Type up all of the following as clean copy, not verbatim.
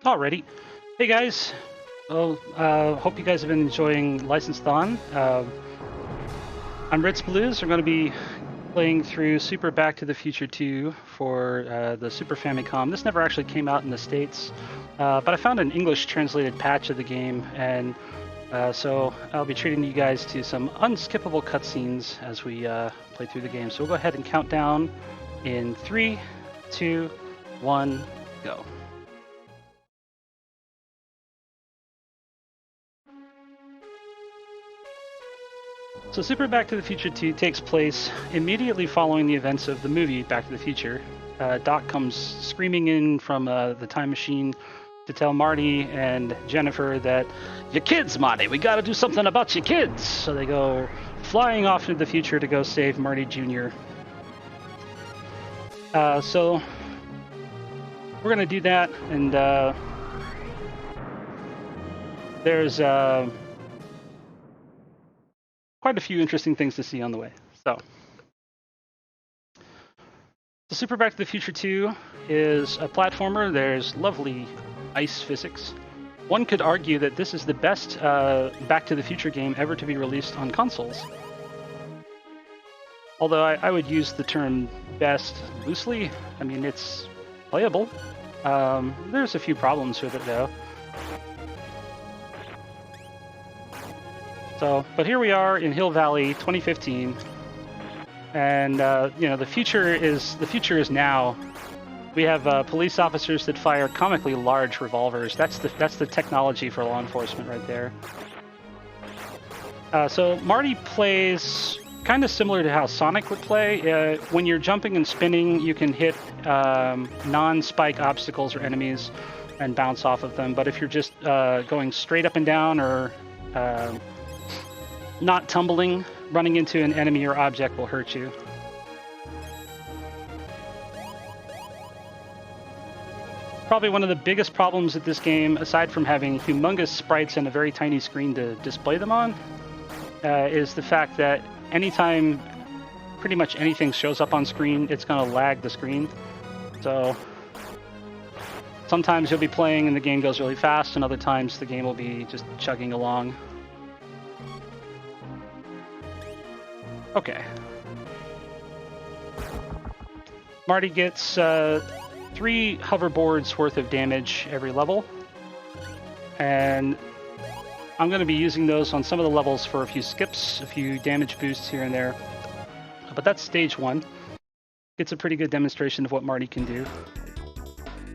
Alrighty. Hey guys. Well, hope you guys have been enjoying Licensed On. I'm Ritzblues. We're going to be playing through Super Back to the Future 2 for the Super Famicom. This never actually came out in the States, but I found an English translated patch of the game, and so I'll be treating you guys to some unskippable cutscenes as we play through the game. So we'll go ahead and count down in 3, 2, 1, go. So Super Back to the Future 2 takes place immediately following the events of the movie Back to the Future. Doc comes screaming in from the time machine to tell Marty and Jennifer that, "Your kids, Marty, we gotta do something about your kids." So they go flying off into the future to go save Marty Jr. So we're gonna do that, and there's quite a few interesting things to see on the way. So Super Back to the Future 2 is a platformer. There's lovely ice physics. One could argue that this is the best Back to the Future game ever to be released on consoles. Although I would use the term best loosely. I mean, it's playable. There's a few problems with it though. So, but here we are in Hill Valley, 2015, and you know, the future is now. We have police officers that fire comically large revolvers. That's the technology for law enforcement right there. So Marty plays kind of similar to how Sonic would play. When you're jumping and spinning, you can hit non-spike obstacles or enemies and bounce off of them. But if you're just going straight up and down or not tumbling, running into an enemy or object will hurt you. Probably one of the biggest problems with this game, aside from having humongous sprites and a very tiny screen to display them on, is the fact that anytime pretty much anything shows up on screen, it's going to lag the screen. So sometimes you'll be playing and the game goes really fast, and other times the game will be just chugging along. Okay. Marty gets 3 hoverboards worth of damage every level, and I'm going to be using those on some of the levels for a few skips, a few damage boosts here and there. But that's stage 1. It's a pretty good demonstration of what Marty can do.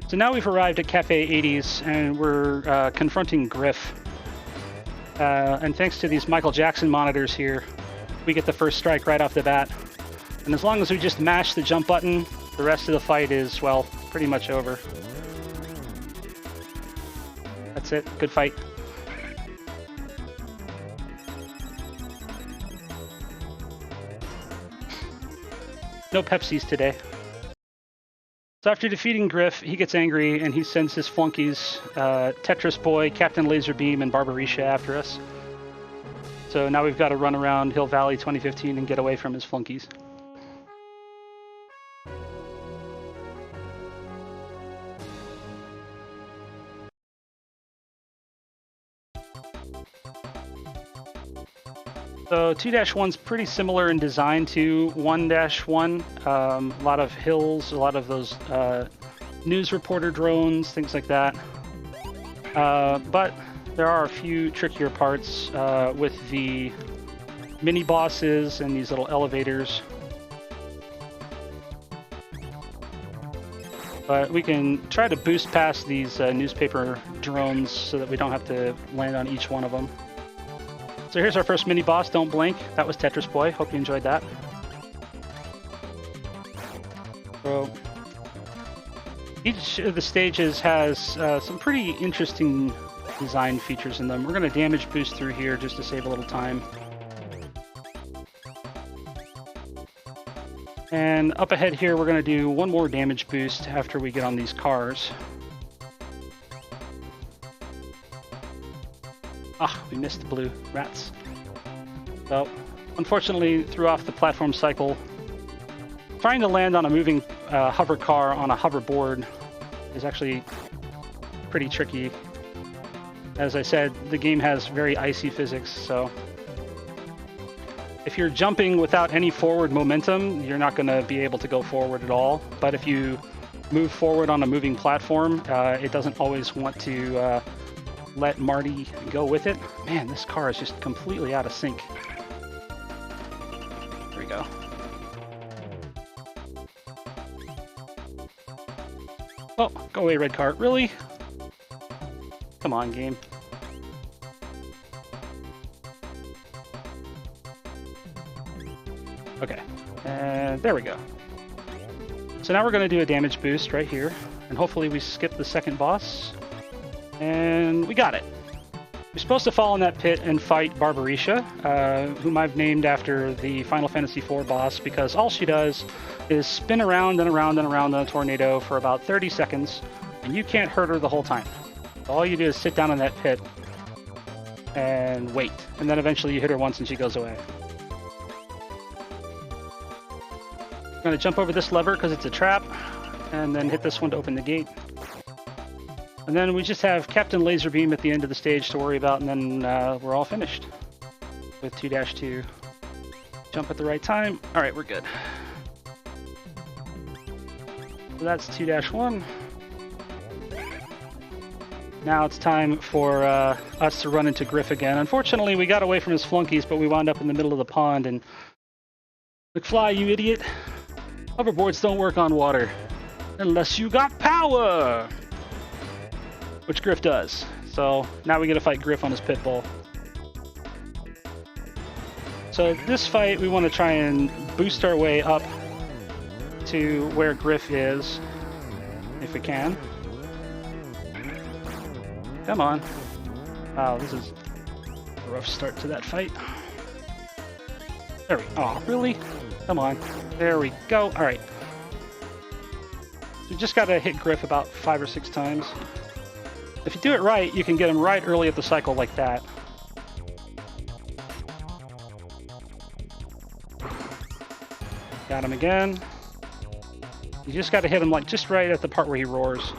So now we've arrived at Cafe 80s, and we're confronting Griff. And thanks to these Michael Jackson monitors here, we get the first strike right off the bat. And as long as we just mash the jump button, the rest of the fight is, well, pretty much over. That's it. Good fight. No Pepsis today. So after defeating Griff, he gets angry and he sends his flunkies, Tetris Boy, Captain Laserbeam, and Barbarisha after us. So now we've got to run around Hill Valley 2015 and get away from his flunkies. So 2-1's pretty similar in design to 1-1. A lot of hills, a lot of those news reporter drones, things like that. But there are a few trickier parts with the mini bosses and these little elevators. But we can try to boost past these newspaper drones so that we don't have to land on each one of them. So here's our first mini boss, Don't Blink. That was Tetris Boy. Hope you enjoyed that. So each of the stages has some pretty interesting design features in them. We're going to damage boost through here just to save a little time. And up ahead here, we're going to do one more damage boost after we get on these cars. Ah, we missed blue. Rats. So, unfortunately, threw off the platform cycle. Trying to land on a moving hover car on a hoverboard is actually pretty tricky. As I said, the game has very icy physics, so if you're jumping without any forward momentum, you're not going to be able to go forward at all. But if you move forward on a moving platform, it doesn't always want to let Marty go with it. Man, this car is just completely out of sync. There we go. Oh, go away, red car. Really? Come on, game. Okay, and there we go. So now we're going to do a damage boost right here, and hopefully we skip the second boss. And we got it. We're supposed to fall in that pit and fight Barbarisha, whom I've named after the Final Fantasy IV boss, because all she does is spin around and around and around in a tornado for about 30 seconds, and you can't hurt her the whole time. All you do is sit down in that pit and wait, and then eventually you hit her once and she goes away. I'm going to jump over this lever because it's a trap, and then hit this one to open the gate. And then we just have Captain Laserbeam at the end of the stage to worry about, and then we're all finished with 2-2. Jump at the right time. All right, we're good. So that's 2-1. Now it's time for us to run into Griff again. Unfortunately, we got away from his flunkies, but we wound up in the middle of the pond. And McFly, you idiot! Hoverboards don't work on water unless you got power, which Griff does. So now we get to fight Griff on his pit bull. So this fight, we want to try and boost our way up to where Griff is, if we can. Come on. Wow, this is a rough start to that fight. There we go. Oh, really? Come on. There we go. All right. You just got to hit Griff about 5 or 6 times. If you do it right, you can get him right early at the cycle like that. Got him again. You just got to hit him like just right at the part where he roars.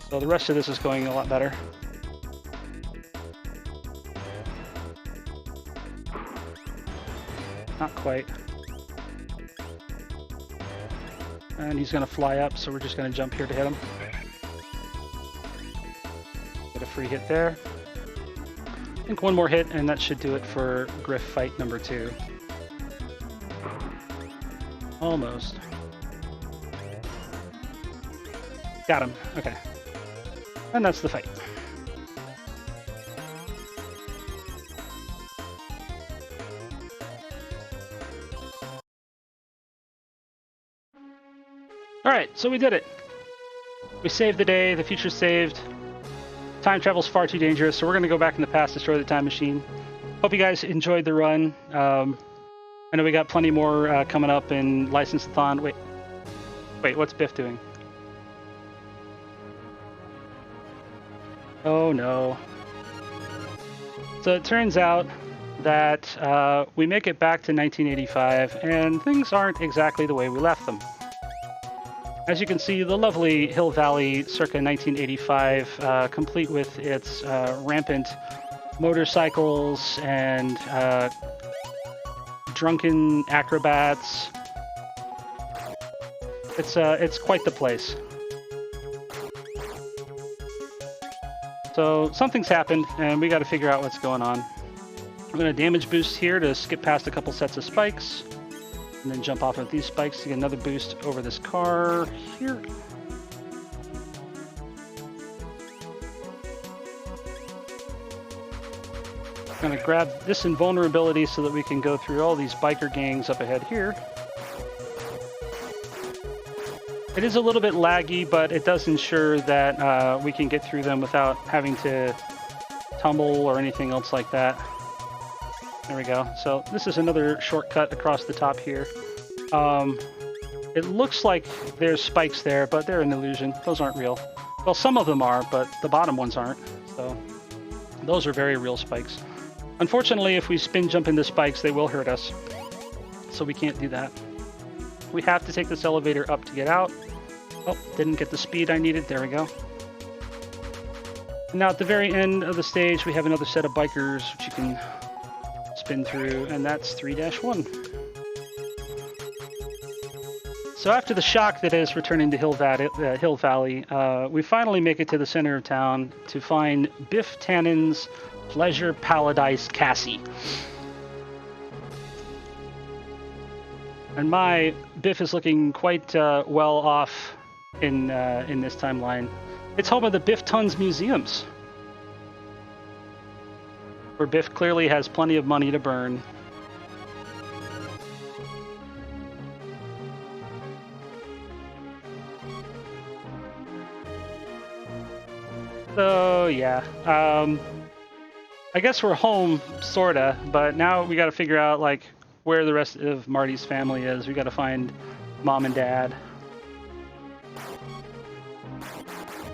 So the rest of this is going a lot better. Not quite. And he's going to fly up, so we're just going to jump here to hit him. Get a free hit there. I think one more hit, and that should do it for Griff fight number 2. Almost. Got him. Okay. And that's the fight. Alright, so we did it. We saved the day, the future's saved. Time travel's far too dangerous, so we're going to go back in the past, destroy the time machine. Hope you guys enjoyed the run. I know we got plenty more coming up in License-a-thon. Wait, what's Biff doing? Oh no. So it turns out that we make it back to 1985, and things aren't exactly the way we left them. As you can see, the lovely Hill Valley circa 1985, complete with its rampant motorcycles and drunken acrobats. It's quite the place. So something's happened, and we got to figure out what's going on. I'm going to damage boost here to skip past a couple sets of spikes, and then jump off of these spikes to get another boost over this car here. I'm going to grab this invulnerability so that we can go through all these biker gangs up ahead here. It is a little bit laggy, but it does ensure that we can get through them without having to tumble or anything else like that. There we go. So this is another shortcut across the top here. It looks like there's spikes there, but they're an illusion. Those aren't real. Well, some of them are, but the bottom ones aren't. So those are very real spikes. Unfortunately, if we spin jump into spikes, they will hurt us. So we can't do that. We have to take this elevator up to get out. Oh, didn't get the speed I needed. There we go. Now at the very end of the stage, we have another set of bikers, which you can spin through, and that's 3-1. So after the shock that is returning to Hill Valley, we finally make it to the center of town to find Biff Tannen's Pleasure Paradise Cassie. And my Biff is looking quite well off in this timeline. It's home of the Biff Tons Museums, where Biff clearly has plenty of money to burn. So yeah, I guess we're home, sorta, but now we got to figure out like where the rest of Marty's family is. We got to find Mom and Dad.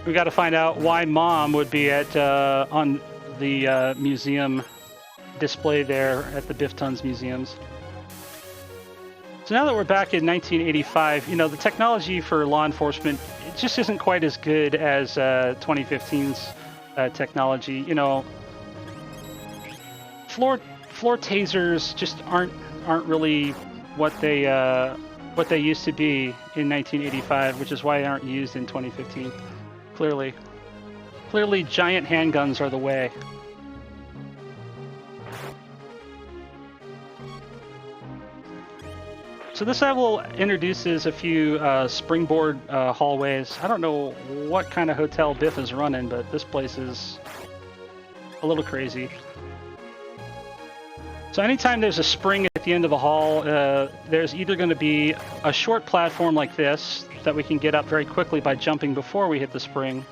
We got to find out why Mom would be at on the museum display there at the Biff Tons Museums. So now that we're back in 1985, you know, the technology for law enforcement, it just isn't quite as good as 2015's technology. You know, floor tasers just aren't really what they used to be in 1985, which is why they aren't used in 2015. Clearly, giant handguns are the way. So this level introduces a few springboard hallways. I don't know what kind of hotel Biff is running, but this place is a little crazy. So anytime there's a spring at the end of a hall, there's either going to be a short platform like this that we can get up very quickly by jumping before we hit the spring.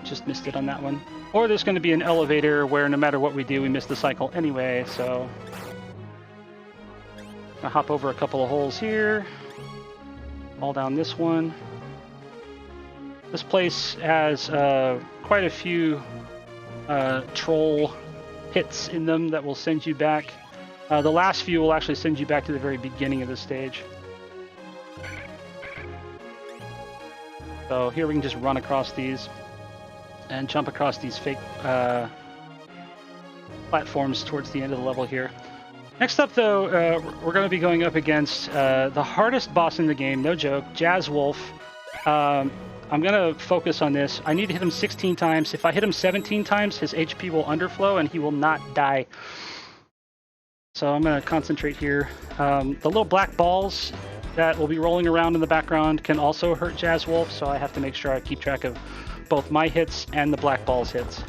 Just missed it on that one. Or there's going to be an elevator where no matter what we do, we miss the cycle anyway, so... I'll hop over a couple of holes here. All down this one. This place has quite a few troll hits in them that will send you back. The last few will actually send you back to the very beginning of the stage. So here we can just run across these and jump across these fake platforms towards the end of the level here. Next up, though, we're going to be going up against the hardest boss in the game, no joke, Jazz Wolf. I'm going to focus on this. I need to hit him 16 times. If I hit him 17 times, his HP will underflow and he will not die. So I'm going to concentrate here. The little black balls that will be rolling around in the background can also hurt Jazz Wolf, so I have to make sure I keep track of both my hits and the black balls hits.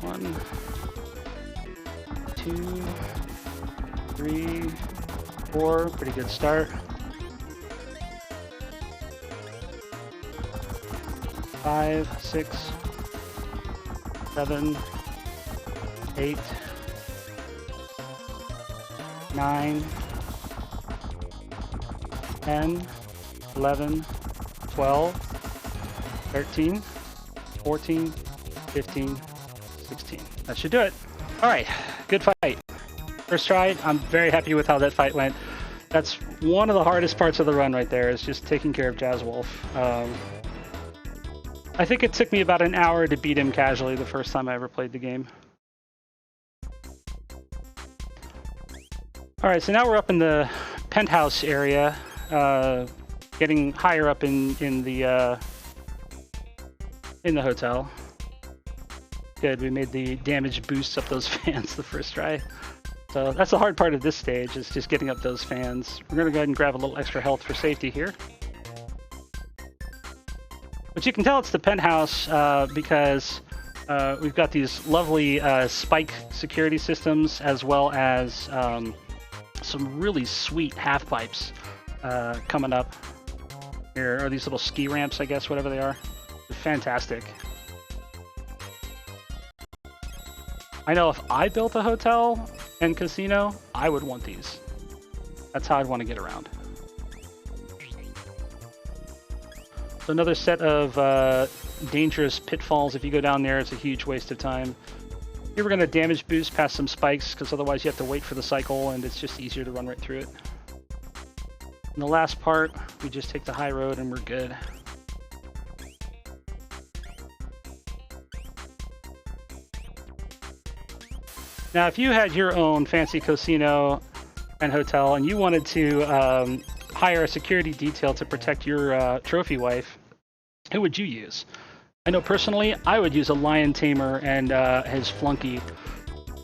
One, 2, 3, 4, pretty good start. 5, 6, 7, 8, 9, 10, 11, 12, 13, 14, 15, 16. That should do it. All right, good fight. First try. I'm very happy with how that fight went. That's one of the hardest parts of the run right there, is just taking care of Jazz Wolf. I think it took me about an hour to beat him casually the first time I ever played the game. All right, so now we're up in the penthouse area, getting higher up in the hotel. Good, we made the damage boosts up those fans the first try. So that's the hard part of this stage, is just getting up those fans. We're going to go ahead and grab a little extra health for safety here. But you can tell it's the penthouse because we've got these lovely spike security systems, as well as some really sweet half pipes coming up. Here are these little ski ramps, I guess, whatever they are. They're fantastic. I know if I built a hotel and casino, I would want these. That's how I'd want to get around. So another set of dangerous pitfalls. If you go down there, it's a huge waste of time. Here we're going to damage boost past some spikes, because otherwise you have to wait for the cycle, and it's just easier to run right through it. In the last part, we just take the high road and we're good. Now, if you had your own fancy casino and hotel and you wanted to hire a security detail to protect your trophy wife, who would you use? I know personally, I would use a lion tamer and his flunky,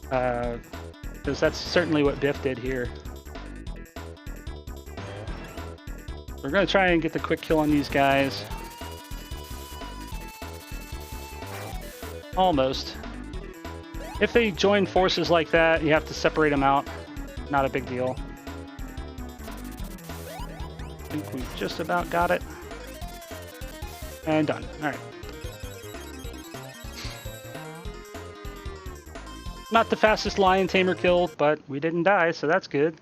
because that's certainly what Biff did here. We're going to try and get the quick kill on these guys. Almost. If they join forces like that, you have to separate them out. Not a big deal. I think we just about got it. And done. Alright. Not the fastest lion tamer kill, but we didn't die, so that's good.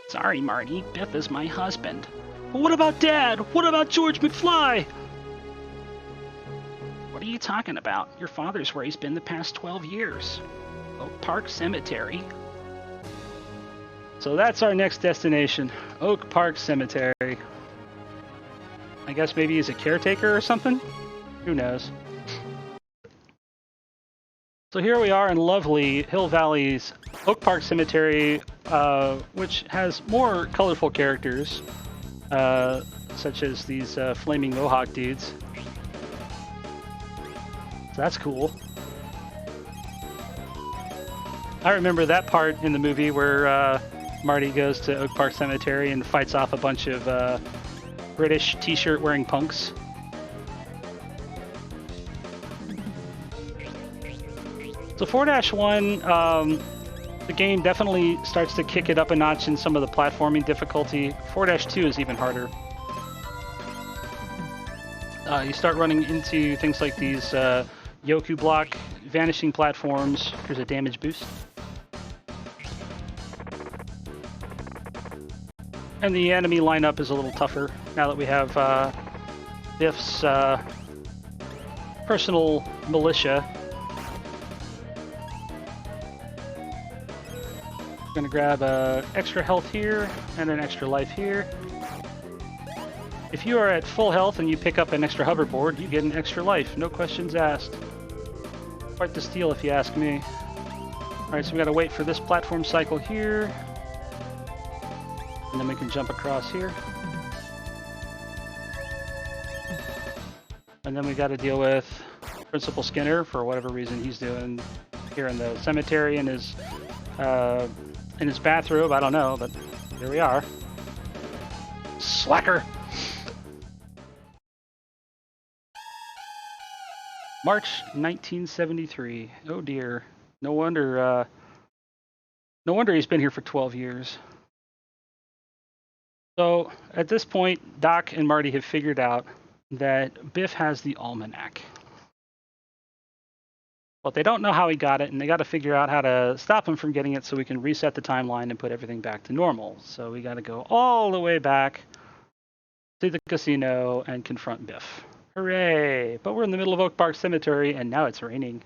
Sorry, Marty. Biff is my husband. But what about Dad? What about George McFly? What are you talking about? Your father's where he's been the past 12 years. Oak Park Cemetery. So that's our next destination. Oak Park Cemetery. I guess maybe he's a caretaker or something? Who knows? So here we are in lovely Hill Valley's Oak Park Cemetery, which has more colorful characters, such as these flaming mohawk dudes. So that's cool. I remember that part in the movie where Marty goes to Oak Park Cemetery and fights off a bunch of British t-shirt wearing punks. So 4-1, the game definitely starts to kick it up a notch in some of the platforming difficulty. 4-2 is even harder. You start running into things like these Yoku block vanishing platforms. Here's a damage boost. And the enemy lineup is a little tougher now that we have Biff's personal militia. Gonna grab extra health here and an extra life here. If you are at full health and you pick up an extra hoverboard, you get an extra life, no questions asked. Quite the steal if you ask me. Alright, so we gotta wait for this platform cycle here. And then we can jump across here. And then we gotta deal with Principal Skinner for whatever reason he's doing here in the cemetery in his bathrobe. I don't know, but here we are. Slacker! March 1973. Oh dear. No wonder he's been here for 12 years. So, at this point, Doc and Marty have figured out that Biff has the almanac. But they don't know how he got it, and they got to figure out how to stop him from getting it so we can reset the timeline and put everything back to normal. So we got to go all the way back to the casino and confront Biff. Hooray! But we're in the middle of Oak Park Cemetery, and now it's raining.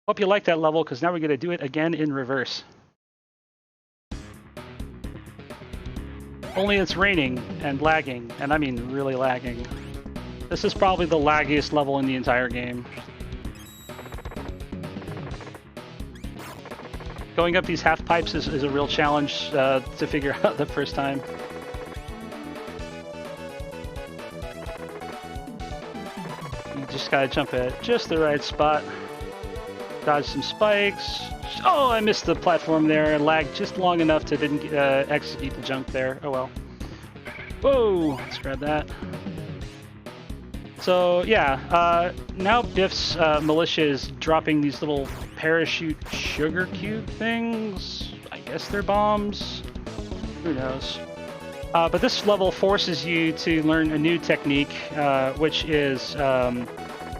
Hope you like that level, because now we're going to do it again in reverse. Only it's raining and lagging, and I mean really lagging. This is probably the laggiest level in the entire game. Going up these half pipes is a real challenge to figure out the first time. You just gotta jump at just the right spot. Dodge some spikes. Oh, I missed the platform there and lagged just long enough to didn't execute the jump there. Oh well. Whoa, let's grab that. So yeah, now Biff's militia is dropping these little parachute sugar cube things. I guess they're bombs. Who knows? But this level forces you to learn a new technique, which is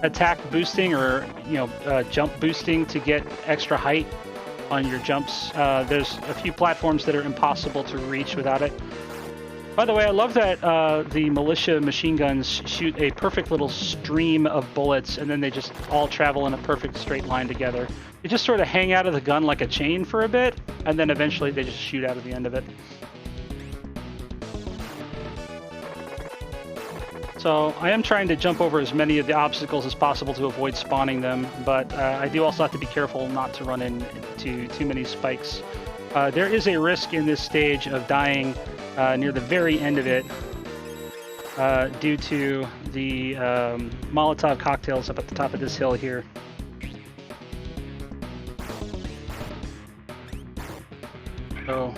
attack boosting or jump boosting to get extra height on your jumps. There's a few platforms that are impossible to reach without it. By the way, I love that the militia machine guns shoot a perfect little stream of bullets, and then they just all travel in a perfect straight line together. They just sort of hang out of the gun like a chain for a bit, and then eventually they just shoot out of the end of it. So I am trying to jump over as many of the obstacles as possible to avoid spawning them, but I do also have to be careful not to run into too many spikes. There is a risk in this stage of dying near the very end of it due to the Molotov cocktails up at the top of this hill here. So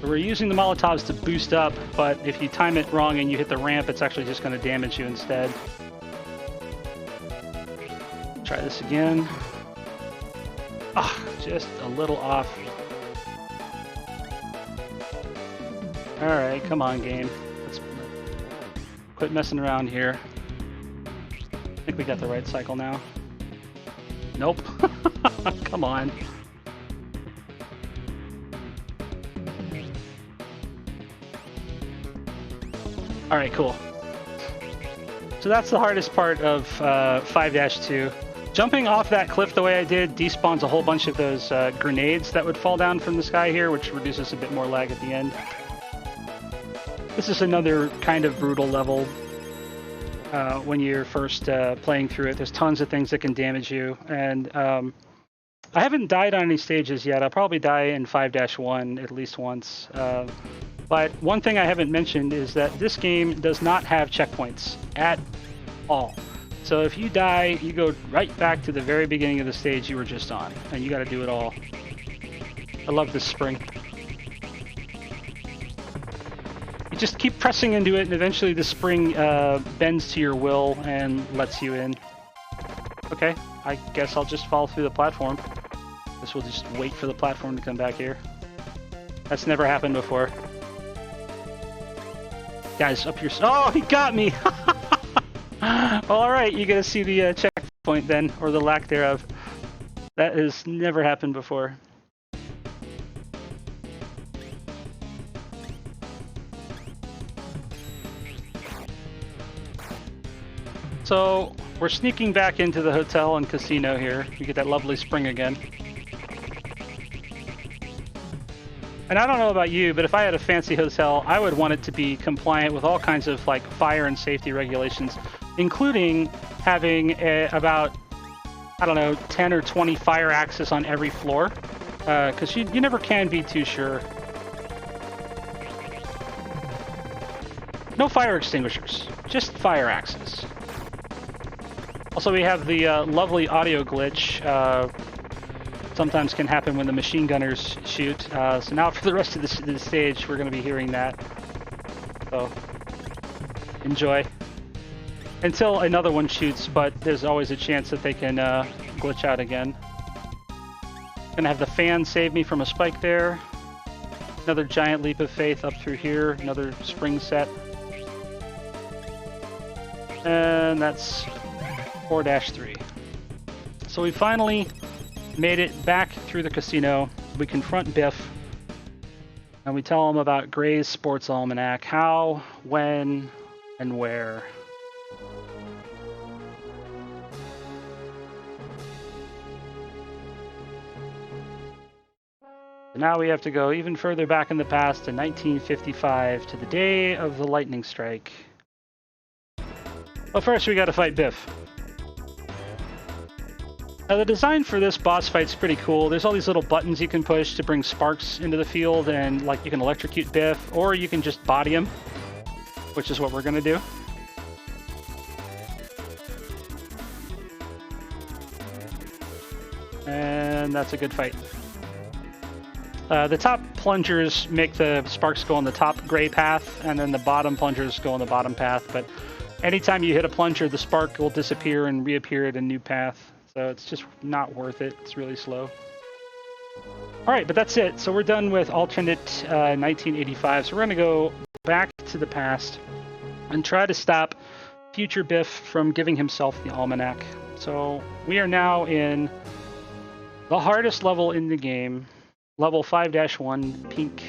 we're using the Molotovs to boost up, but if you time it wrong and you hit the ramp, it's actually just going to damage you instead. Try this again. Ah, just a little off. Alright, come on, game. Let's quit messing around here. I think we got the right cycle now. Nope. Come on. Alright, cool. So that's the hardest part of 5-2. Jumping off that cliff the way I did despawns a whole bunch of those grenades that would fall down from the sky here, which reduces a bit more lag at the end. This is another kind of brutal level when you're first playing through it. There's tons of things that can damage you, and I haven't died on any stages yet. I'll probably die in 5-1 at least once. But one thing I haven't mentioned is that this game does not have checkpoints at all. So if you die, you go right back to the very beginning of the stage you were just on, and you got to do it all. I love this spring. You just keep pressing into it, and eventually the spring bends to your will and lets you in. Okay, I guess I'll just fall through the platform. Guess we'll just wait for the platform to come back here. That's never happened before. Guys, up your... Oh, he got me! All right, you gotta see the checkpoint then, or the lack thereof. That has never happened before. So, we're sneaking back into the hotel and casino here. You get that lovely spring again. And I don't know about you, but if I had a fancy hotel, I would want it to be compliant with all kinds of like fire and safety regulations, including having about, I don't know, 10 or 20 fire axes on every floor, because you never can be too sure. No fire extinguishers, just fire axes. Also, we have the lovely audio glitch. Sometimes can happen when the machine gunners shoot. So now for the rest of the stage, we're going to be hearing that. So enjoy. Until another one shoots, but there's always a chance that they can glitch out again. Gonna have the fan save me from a spike there. Another giant leap of faith up through here. Another spring set. And that's 4-3. So we finally made it back through the casino. We confront Biff, and we tell him about Gray's Sports Almanac. How, when, and where. Now we have to go even further back in the past to 1955, to the day of the lightning strike. Well, first we gotta fight Biff. Now the design for this boss fight's pretty cool. There's all these little buttons you can push to bring sparks into the field, and like you can electrocute Biff, or you can just body him, which is what we're gonna do. And that's a good fight. The top plungers make the sparks go on the top gray path, and then the bottom plungers go on the bottom path, but anytime you hit a plunger, the spark will disappear and reappear at a new path. So it's just not worth it. It's really slow. All right, but that's it. So we're done with alternate 1985. So we're going to go back to the past and try to stop future Biff from giving himself the almanac. So we are now in the hardest level in the game, level 5-1, Pink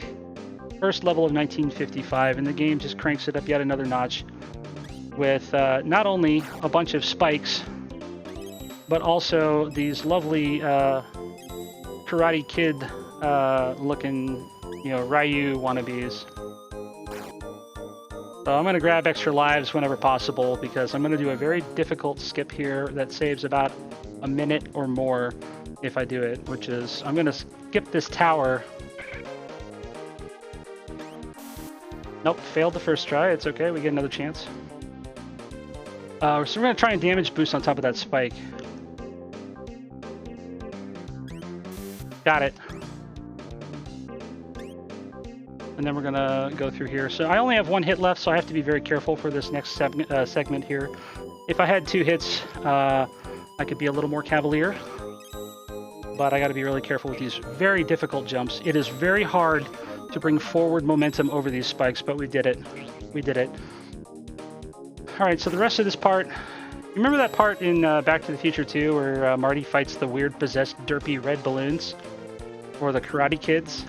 First level of 1955, and the game just cranks it up yet another notch with not only a bunch of spikes, but also these lovely Karate Kid looking, Ryu wannabes. So I'm going to grab extra lives whenever possible because I'm going to do a very difficult skip here that saves about a minute or more if I do it, which is I'm going to skip this tower. Nope, failed the first try. It's okay, we get another chance. So we're going to try and damage boost on top of that spike. Got it. And then we're going to go through here. So I only have one hit left, so I have to be very careful for this next segment here. If I had 2 hits, I could be a little more cavalier. But I got to be really careful with these very difficult jumps. It is very hard to bring forward momentum over these spikes, but we did it. We did it. All right, so the rest of this part, you remember that part in Back to the Future 2 where Marty fights the weird possessed derpy red balloons? Or the Karate Kids?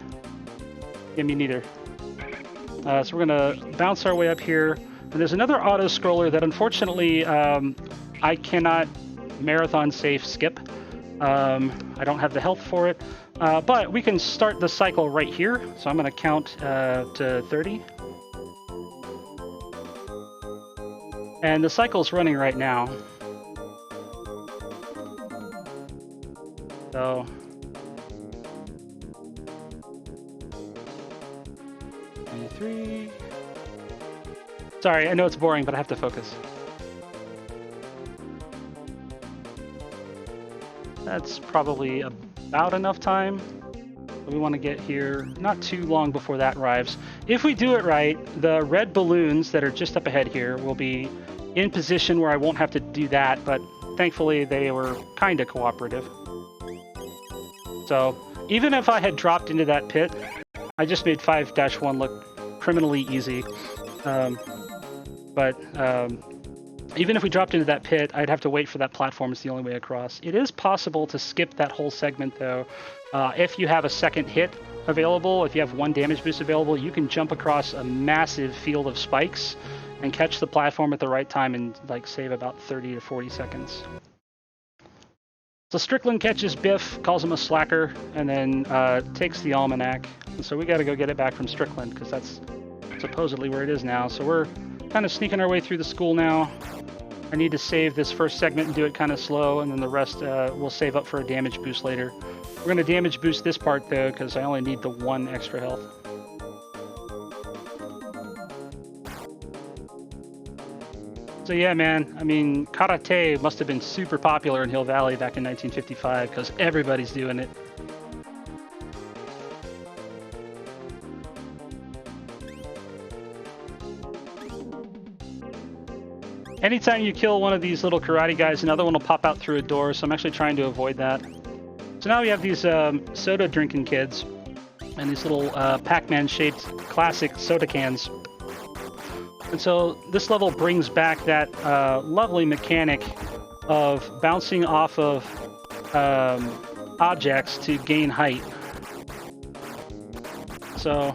Yeah, me neither. So we're gonna bounce our way up here. And there's another auto-scroller that unfortunately I cannot marathon safe skip. I don't have the health for it. But we can start the cycle right here. So I'm gonna count to 30. And the cycle's running right now. So 23. Sorry, I know it's boring, but I have to focus. That's probably about enough time. We want to get here not too long before that arrives. If we do it right, the red balloons that are just up ahead here will be in position where I won't have to do that, but thankfully they were kind of cooperative. So even if I had dropped into that pit, I just made 5-1 look criminally easy. But even if we dropped into that pit, I'd have to wait for that platform. It's the only way across. It is possible to skip that whole segment, though. If you have a second hit available, if you have 1 damage boost available, you can jump across a massive field of spikes and catch the platform at the right time and like save about 30 to 40 seconds. So Strickland catches Biff, calls him a slacker, and then takes the almanac. And so we got to go get it back from Strickland because that's supposedly where it is now. So we're kind of sneaking our way through the school now. I need to save this first segment and do it kind of slow, and then the rest we'll save up for a damage boost later. We're going to damage boost this part, though, because I only need the 1 extra health. So yeah, man, I mean, karate must have been super popular in Hill Valley back in 1955, because everybody's doing it. Anytime you kill one of these little karate guys, another one will pop out through a door, so I'm actually trying to avoid that. So now we have these soda drinking kids and these little Pac-Man shaped classic soda cans. And so this level brings back that lovely mechanic of bouncing off of objects to gain height. So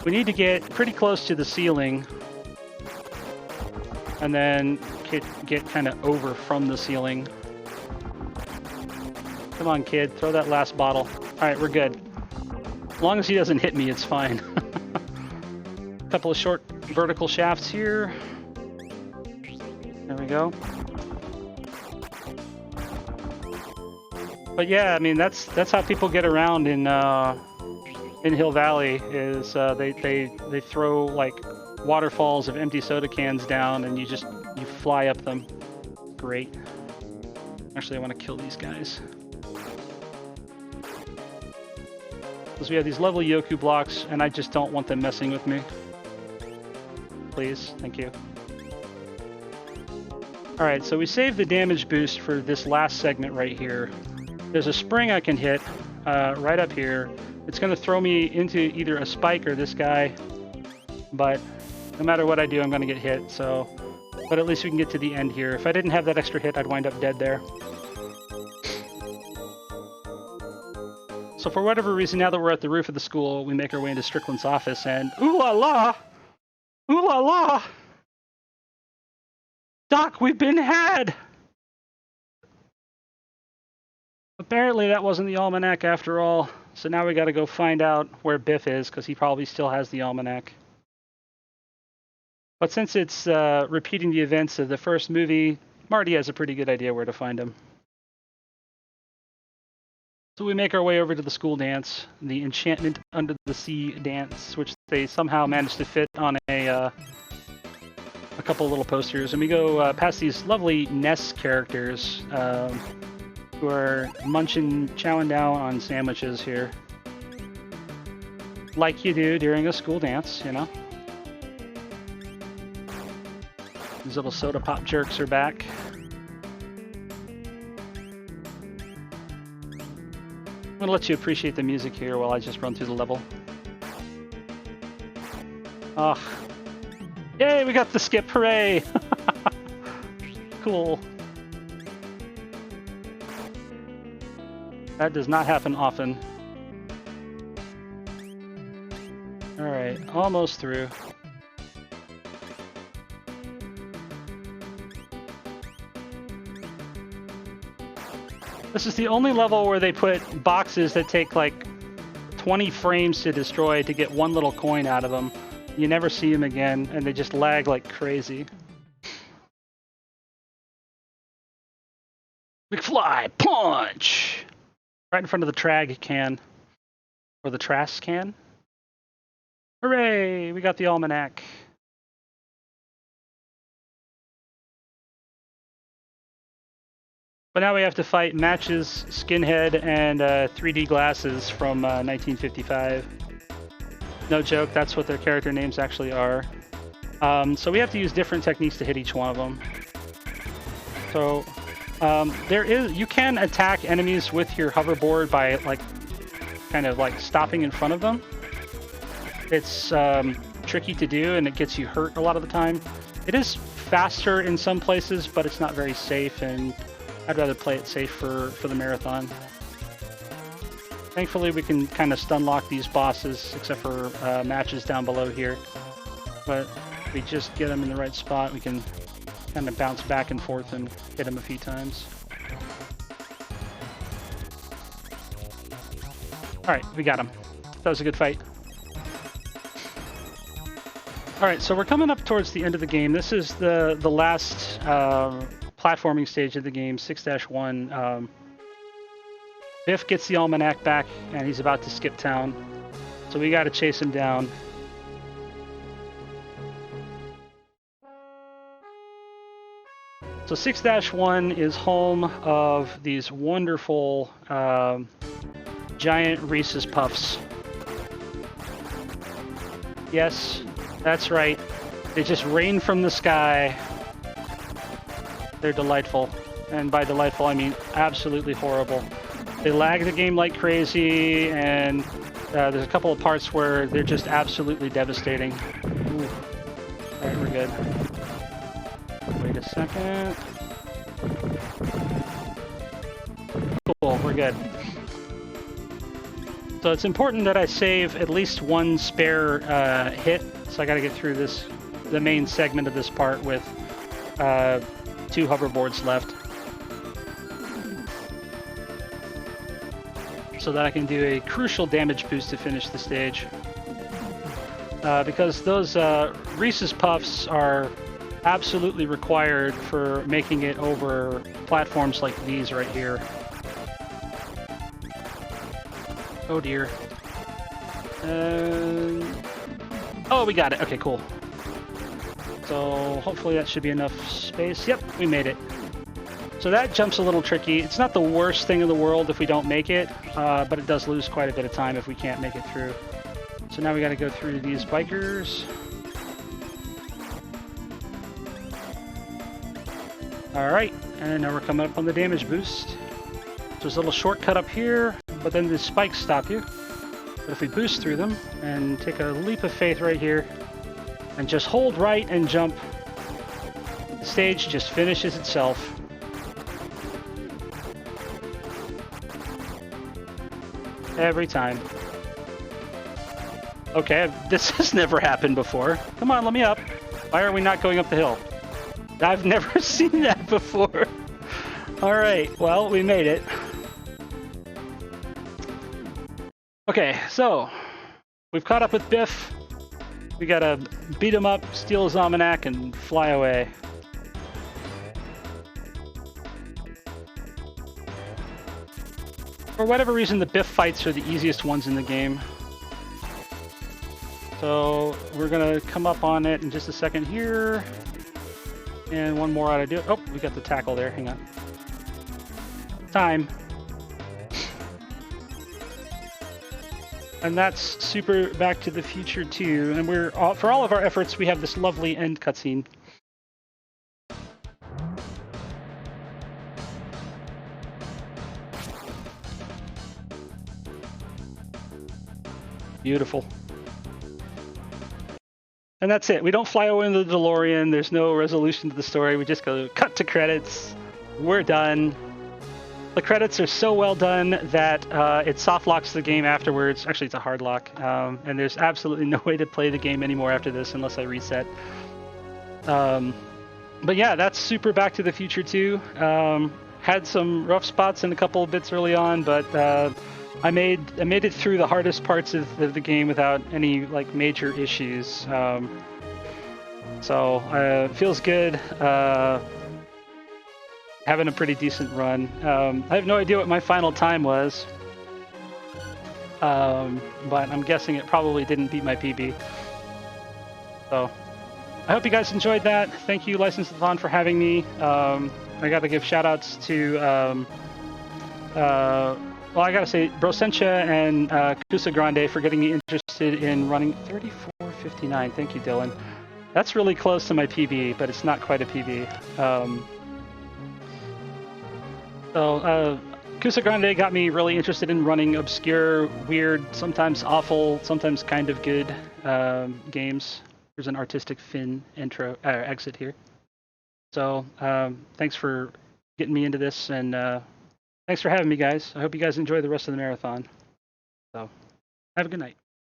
we need to get pretty close to the ceiling and then get kind of over from the ceiling. Come on, kid, throw that last bottle. All right, we're good. As long as he doesn't hit me, it's fine. A couple of short vertical shafts here. There we go. But yeah, I mean that's how people get around in Hill Valley. Is they throw like waterfalls of empty soda cans down, and you fly up them. Great. Actually, I want to kill these guys. Because we have these lovely Yoku blocks, and I just don't want them messing with me. Please, thank you. Alright, so we saved the damage boost for this last segment right here. There's a spring I can hit right up here. It's going to throw me into either a spike or this guy, but no matter what I do, I'm going to get hit, so... But at least we can get to the end here. If I didn't have that extra hit, I'd wind up dead there. So for whatever reason, now that we're at the roof of the school, we make our way into Strickland's office, and ooh la la! Ooh la la! Doc, we've been had! Apparently that wasn't the almanac after all, so now we gotta go find out where Biff is, because he probably still has the almanac. But since it's repeating the events of the first movie, Marty has a pretty good idea where to find him. So we make our way over to the school dance, the Enchantment Under the Sea dance, which they somehow managed to fit on a couple little posters. And we go past these lovely Ness characters who are chowing down on sandwiches here. Like you do during a school dance, you know? These little soda pop jerks are back. I'm gonna let you appreciate the music here while I just run through the level. Oh. Yay, we got the skip, hooray! Cool. That does not happen often. Alright, almost through. This is the only level where they put boxes that take like 20 frames to destroy to get one little coin out of them. You never see them again, and they just lag like crazy. McFly, punch! Right in front of the trag can. Or the trash can. Hooray! We got the almanac. But now we have to fight Matches, Skinhead, and 3D Glasses from 1955. No joke, that's what their character names actually are. So we have to use different techniques to hit each one of them. So you can attack enemies with your hoverboard by like kind of like stopping in front of them. It's tricky to do, and it gets you hurt a lot of the time. It is faster in some places, but it's not very safe, and I'd rather play it safe for the marathon. Thankfully, we can kind of stun lock these bosses, except for Matches down below here. But if we just get them in the right spot, we can kind of bounce back and forth and hit them a few times. Alright, we got him. That was a good fight. Alright, so we're coming up towards the end of the game. This is the last platforming stage of the game, 6-1. Biff gets the almanac back, and he's about to skip town. So we gotta chase him down. So 6-1 is home of these wonderful giant Reese's Puffs. Yes, that's right. They just rain from the sky. They're delightful. And by delightful, I mean absolutely horrible. They lag the game like crazy, and there's a couple of parts where they're just absolutely devastating. Ooh. Alright, we're good. Wait a second. Cool, we're good. So it's important that I save at least one spare hit, so I gotta get through the main segment of this part with 2 hoverboards left. So that I can do a crucial damage boost to finish the stage. Because those Reese's Puffs are absolutely required for making it over platforms like these right here. Oh dear. Oh, we got it. Okay, cool. So hopefully that should be enough space. Yep, we made it. So that jump's a little tricky. It's not the worst thing in the world if we don't make it, but it does lose quite a bit of time if we can't make it through. So now we got to go through these bikers. Alright, and now we're coming up on the damage boost. So there's a little shortcut up here, but then the spikes stop you. But if we boost through them and take a leap of faith right here, and just hold right and jump, the stage just finishes itself. Every time. Okay, this has never happened before. Come on, let me up. Why are we not going up the hill? I've never seen that before. Alright, well, we made it. Okay, so we've caught up with Biff. We gotta beat him up, steal his almanac, and fly away. For whatever reason, the Biff fights are the easiest ones in the game. So we're gonna come up on it in just a second here. And one more ought to do it. Oh, we got the tackle there. Hang on. Time. And that's super Back to the Future 2. And we're for all of our efforts, we have this lovely end cutscene. Beautiful. And that's it. We don't fly away in the DeLorean. There's no resolution to the story. We just go cut to credits. We're done. The credits are so well done that it soft locks the game afterwards. Actually, it's a hard lock. And there's absolutely no way to play the game anymore after this unless I reset. But yeah, that's super Back to the Future 2. Had some rough spots in a couple of bits early on, but I made it through the hardest parts of the game without any like major issues. So feels good. Having a pretty decent run. I have no idea what my final time was, but I'm guessing it probably didn't beat my PB. So I hope you guys enjoyed that. Thank you, License-a-thon, for having me. I got to give shout-outs to, well, I got to say Brosentia and Kusa Grande for getting me interested in running 34:59. Thank you, Dylan. That's really close to my PB, but it's not quite a PB. So Kusa Grande got me really interested in running obscure, weird, sometimes awful, sometimes kind of good games. There's an artistic Finn exit here. So thanks for getting me into this, and thanks for having me, guys. I hope you guys enjoy the rest of the marathon. So have a good night.